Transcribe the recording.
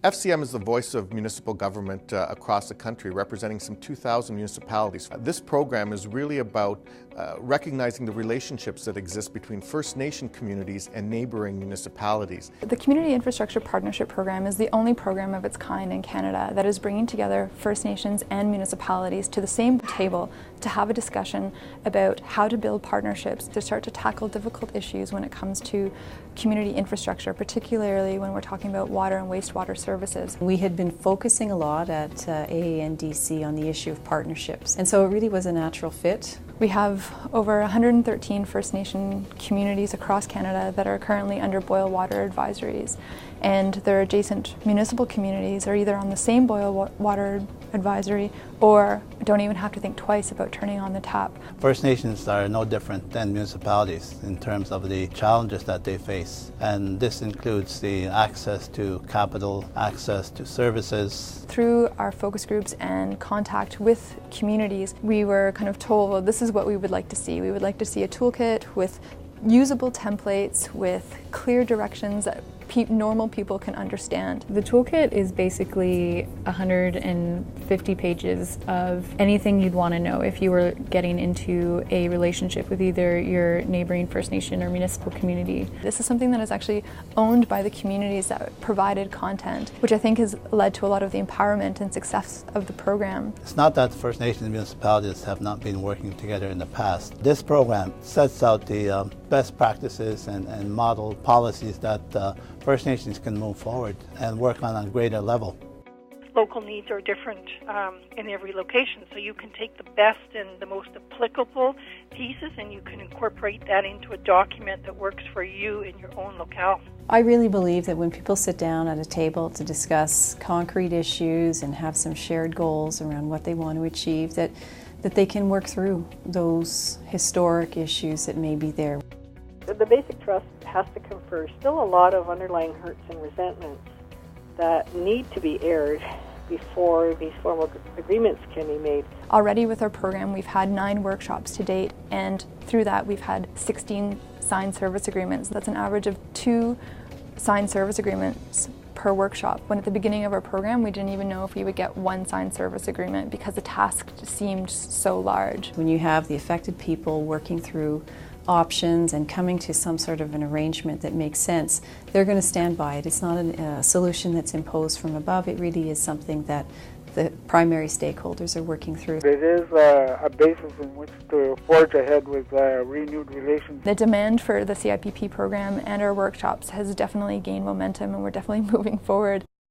FCM is the voice of municipal government across the country, representing some 2,000 municipalities. This program is really about recognizing the relationships that exist between First Nation communities and neighbouring municipalities. The Community Infrastructure Partnership Program is the only program of its kind in Canada that is bringing together First Nations and municipalities to the same table to have a discussion about how to build partnerships to start to tackle difficult issues when it comes to community infrastructure, particularly when we're talking about water and wastewater services. We had been focusing a lot at AANDC on the issue of partnerships, and so it really was a natural fit. We have over 113 First Nation communities across Canada that are currently under boil water advisories, and their adjacent municipal communities are either on the same boil water advisory or don't even have to think twice about turning on the tap. First Nations are no different than municipalities in terms of the challenges that they face, and this includes the access to capital, access to services. Through our focus groups and contact with communities, we were kind of told, well, this is what we would like to see. We would like to see a toolkit with usable templates, with clear directions that normal people can understand. The toolkit is basically 150 pages of anything you'd want to know if you were getting into a relationship with either your neighbouring First Nation or municipal community. This is something that is actually owned by the communities that provided content, which I think has led to a lot of the empowerment and success of the program. It's not that First Nation municipalities have not been working together in the past. This program sets out the best practices and model policies that First Nations can move forward and work on a greater level. Local needs are different in every location, so you can take the best and the most applicable pieces and you can incorporate that into a document that works for you in your own locale. I really believe that when people sit down at a table to discuss concrete issues and have some shared goals around what they want to achieve, that they can work through those historic issues that may be there. The basic trust has to come first. Still a lot of underlying hurts and resentments that need to be aired before these formal agreements can be made. Already with our program, we've had 9 workshops to date, and through that we've had 16 signed service agreements. That's an average of 2 signed service agreements per workshop, when at the beginning of our program we didn't even know if we would get 1 signed service agreement because the task seemed so large. When you have the affected people working through options and coming to some sort of an arrangement that makes sense, they're going to stand by it. It's not a solution that's imposed from above. It really is something that the primary stakeholders are working through. It is a basis in which to forge ahead with renewed relations. The demand for the CIPP program and our workshops has definitely gained momentum, and we're definitely moving forward.